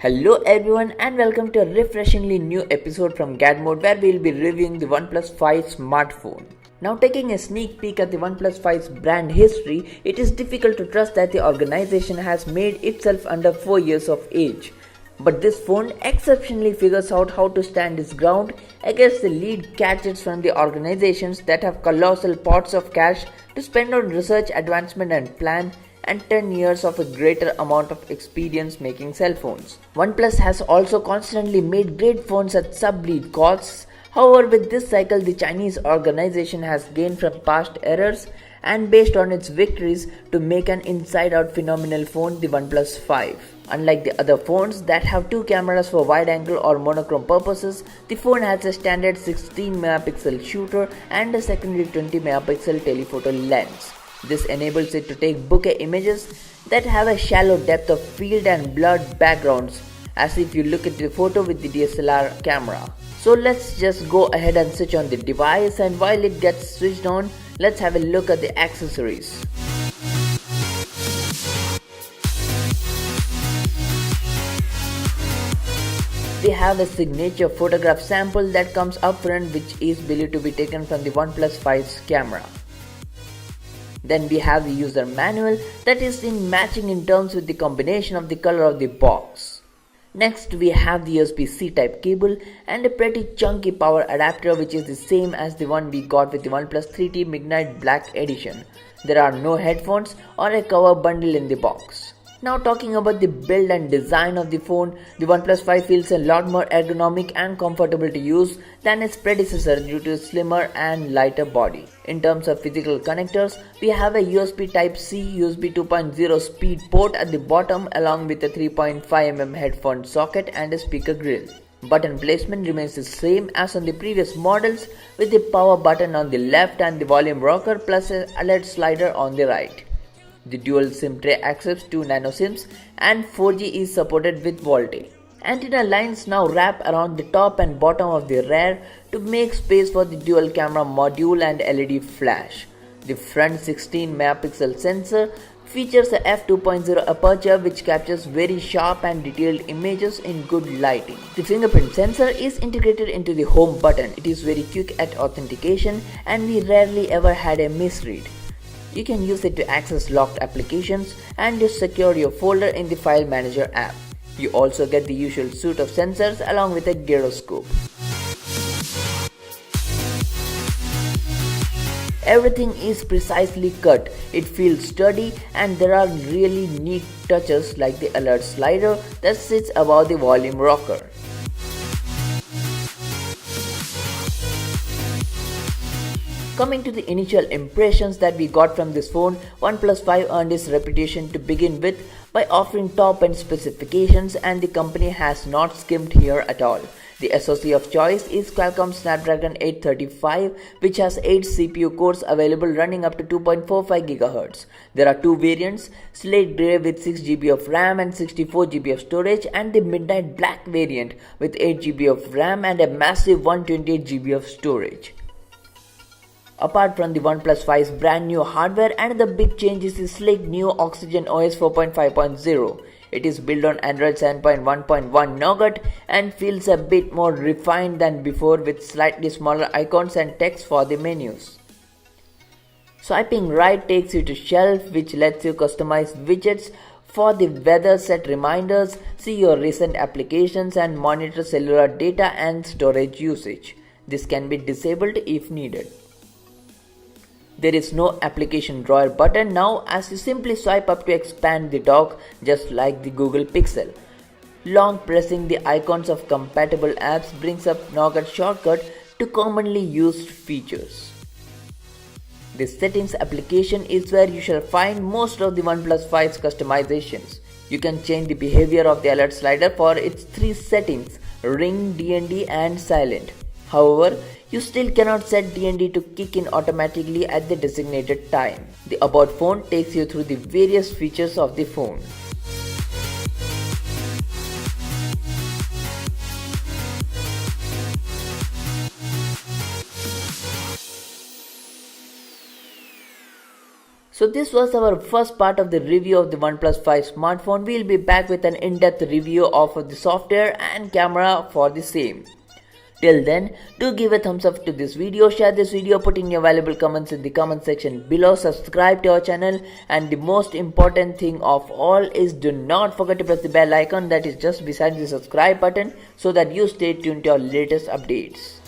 Hello everyone and welcome to a refreshingly new episode from GadMode where we'll be reviewing the Oneplus 5 smartphone. Now taking a sneak peek at the Oneplus 5's brand history, it is difficult to trust that the organization has made itself under 4 years of age. But this phone exceptionally figures out how to stand its ground against the lead gadgets from the organizations that have colossal pots of cash to spend on research, advancement and plan and 10 years of a greater amount of experience making cell phones. OnePlus has also constantly made great phones at sub-lead costs. However, with this cycle, the Chinese organization has gained from past errors and based on its victories to make an inside-out phenomenal phone, the OnePlus 5. Unlike the other phones that have two cameras for wide-angle or monochrome purposes, the phone has a standard 16 megapixel shooter and a secondary 20 megapixel telephoto lens. This enables it to take bokeh images that have a shallow depth of field and blurred backgrounds as if you look at the photo with the DSLR camera. So let's just go ahead and switch on the device, and while it gets switched on, let's have a look at the accessories. We have a signature photograph sample that comes up front, which is believed to be taken from the OnePlus 5's camera. Then we have the user manual that is in matching in terms with the combination of the color of the box. Next we have the USB-C type cable and a pretty chunky power adapter, which is the same as the one we got with the OnePlus 3T Midnight Black Edition. There are no headphones or a cover bundle in the box. Now talking about the build and design of the phone, the OnePlus 5 feels a lot more ergonomic and comfortable to use than its predecessor due to its slimmer and lighter body. In terms of physical connectors, we have a USB Type-C USB 2.0 speed port at the bottom along with a 3.5mm headphone socket and a speaker grill. Button placement remains the same as on the previous models, with the power button on the left and the volume rocker plus a alert slider on the right. The dual SIM tray accepts 2 nano SIMs and 4G is supported with VoLTE. Antenna lines now wrap around the top and bottom of the rear to make space for the dual camera module and LED flash. The front 16 megapixel sensor features a f2.0 aperture which captures very sharp and detailed images in good lighting. The fingerprint sensor is integrated into the home button. It is very quick at authentication and we rarely ever had a misread. You can use it to access locked applications and to secure your folder in the File Manager app. You also get the usual suite of sensors along with a gyroscope. Everything is precisely cut, it feels sturdy, and there are really neat touches like the alert slider that sits above the volume rocker. Coming to the initial impressions that we got from this phone, OnePlus 5 earned its reputation to begin with by offering top-end specifications, and the company has not skimped here at all. The SoC of choice is Qualcomm Snapdragon 835, which has 8 CPU cores available running up to 2.45 GHz. There are two variants, Slate Grey with 6GB of RAM and 64GB of storage, and the Midnight Black variant with 8GB of RAM and a massive 128GB of storage. Apart from the OnePlus 5's brand new hardware, another big change is the sleek new Oxygen OS 4.5.0. It is built on Android 7.1.1 Nougat and feels a bit more refined than before, with slightly smaller icons and text for the menus. Swiping right takes you to Shelf, which lets you customize widgets for the weather, set reminders, see your recent applications and monitor cellular data and storage usage. This can be disabled if needed. There is no application drawer button now, as you simply swipe up to expand the dock just like the Google Pixel. Long pressing the icons of compatible apps brings up Nougat shortcut to commonly used features. The settings application is where you shall find most of the OnePlus 5's customizations. You can change the behavior of the alert slider for its 3 settings: ring, DND and silent. However, you still cannot set DND to kick in automatically at the designated time. The About phone takes you through the various features of the phone. So this was our first part of the review of the OnePlus 5 smartphone. We'll be back with an in-depth review of the software and camera for the same. Till then, do give a thumbs up to this video, share this video, put in your valuable comments in the comment section below, subscribe to our channel, and the most important thing of all is do not forget to press the bell icon that is just beside the subscribe button so that you stay tuned to our latest updates.